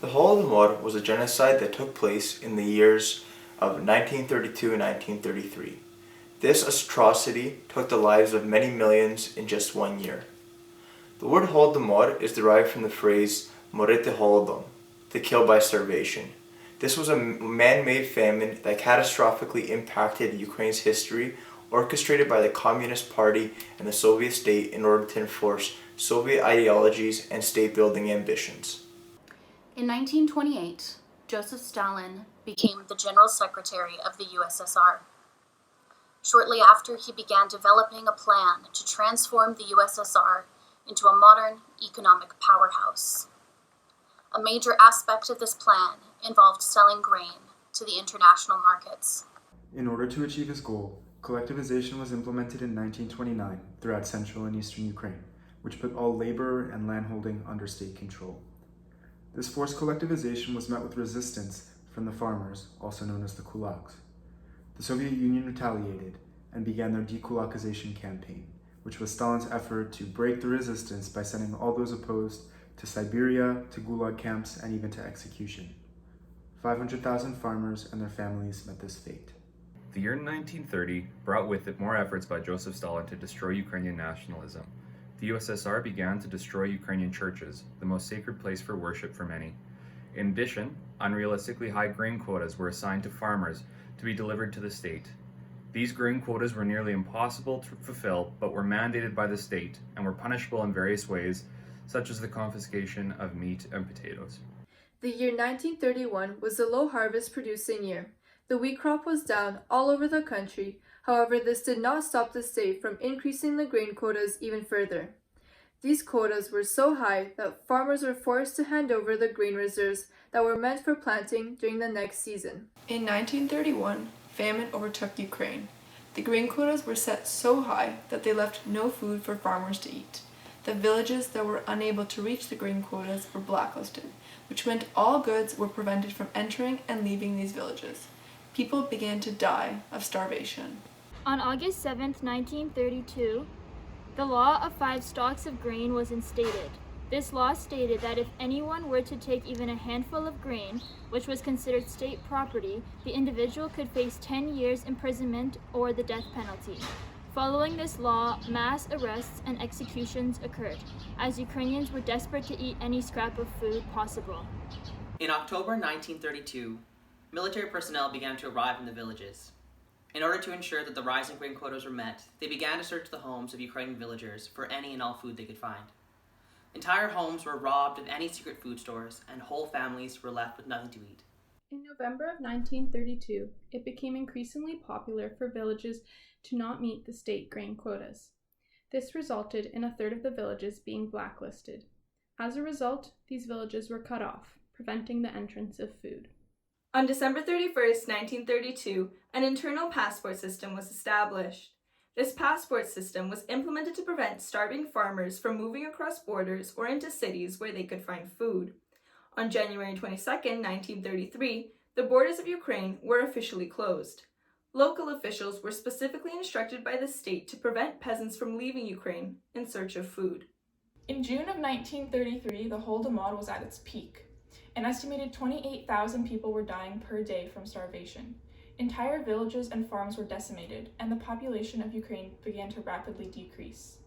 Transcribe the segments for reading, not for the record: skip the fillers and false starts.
The Holodomor was a genocide that took place in the years of 1932 and 1933. This atrocity took the lives of many millions in just 1 year. The word Holodomor is derived from the phrase Morite Holodom, to kill by starvation. This was a man-made famine that catastrophically impacted Ukraine's history, orchestrated by the Communist Party and the Soviet state in order to enforce Soviet ideologies and state-building ambitions. In 1928, Joseph Stalin became the General Secretary of the USSR. Shortly after, he began developing a plan to transform the USSR into a modern economic powerhouse. A major aspect of this plan involved selling grain to the international markets. In order to achieve his goal, collectivization was implemented in 1929 throughout central and eastern Ukraine, which put all labor and landholding under state control. This forced collectivization was met with resistance from the farmers, also known as the kulaks. The Soviet Union retaliated and began their dekulakization campaign, which was Stalin's effort to break the resistance by sending all those opposed to Siberia, to gulag camps, and even to execution. 500,000 farmers and their families met this fate. The year 1930 brought with it more efforts by Joseph Stalin to destroy Ukrainian nationalism. The USSR began to destroy Ukrainian churches, the most sacred place for worship for many. In addition, unrealistically high grain quotas were assigned to farmers to be delivered to the state. These grain quotas were nearly impossible to fulfill, but were mandated by the state and were punishable in various ways, such as the confiscation of meat and potatoes. The year 1931 was a low harvest producing year. The wheat crop was down all over the country. However, this did not stop the state from increasing the grain quotas even further. These quotas were so high that farmers were forced to hand over the grain reserves that were meant for planting during the next season. In 1931, famine overtook Ukraine. The grain quotas were set so high that they left no food for farmers to eat. The villages that were unable to reach the grain quotas were blacklisted, which meant all goods were prevented from entering and leaving these villages. People began to die of starvation. On August 7, 1932, the law of 5 stalks of grain was instated. This law stated that if anyone were to take even a handful of grain, which was considered state property, the individual could face 10 years imprisonment or the death penalty. Following this law, mass arrests and executions occurred, as Ukrainians were desperate to eat any scrap of food possible. In October 1932, military personnel began to arrive in the villages. In order to ensure that the rising grain quotas were met, they began to search the homes of Ukrainian villagers for any and all food they could find. Entire homes were robbed of any secret food stores, and whole families were left with nothing to eat. In November of 1932, it became increasingly popular for villages to not meet the state grain quotas. This resulted in a third of the villages being blacklisted. As a result, these villages were cut off, preventing the entrance of food. On December 31st, 1932, an internal passport system was established. This passport system was implemented to prevent starving farmers from moving across borders or into cities where they could find food. On January 22, 1933, the borders of Ukraine were officially closed. Local officials were specifically instructed by the state to prevent peasants from leaving Ukraine in search of food. In June of 1933, the Holodomor was at its peak. An estimated 28,000 people were dying per day from starvation. Entire villages and farms were decimated, and the population of Ukraine began to rapidly decrease.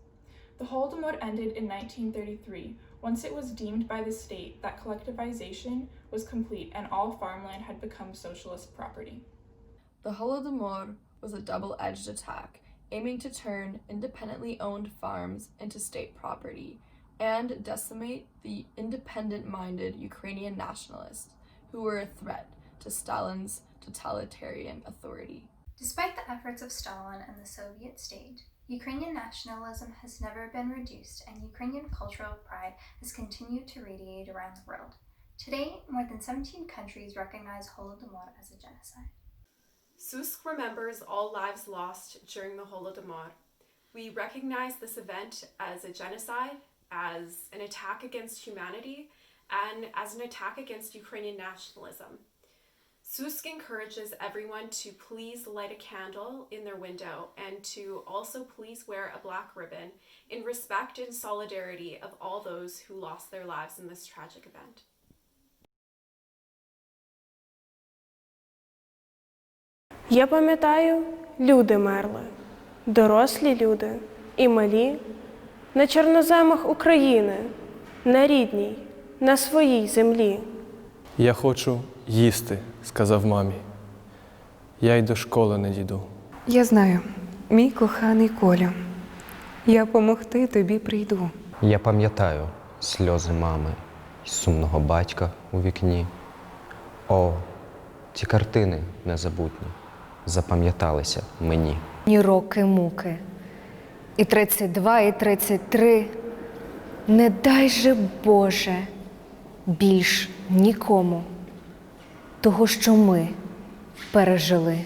The Holodomor ended in 1933, once it was deemed by the state that collectivization was complete and all farmland had become socialist property. The Holodomor was a double-edged attack, aiming to turn independently owned farms into state property and decimate the independent-minded Ukrainian nationalists who were a threat to Stalin's totalitarian authority. Despite the efforts of Stalin and the Soviet state, Ukrainian nationalism has never been reduced, and Ukrainian cultural pride has continued to radiate around the world. Today, more than 17 countries recognize Holodomor as a genocide. SUSK remembers all lives lost during the Holodomor. We recognize this event as a genocide, as an attack against humanity, and as an attack against Ukrainian nationalism. SUSK encourages everyone to please light a candle in their window and to also please wear a black ribbon in respect and solidarity of all those who lost their lives in this tragic event. Я пам'ятаю, люди мерли, дорослі люди і малі, на чорноземах України, на рідній, на своїй землі. Я хочу їсти, сказав мамі. Я й до школи не дійду. Я знаю, мій коханий Колю, я помогти тобі прийду. Я пам'ятаю сльози мами й сумного батька у вікні. О, ті картини незабутні запам'яталися мені. Ні роки муки, і 32, і 33, не дай же Боже більш нікому того, що ми пережили.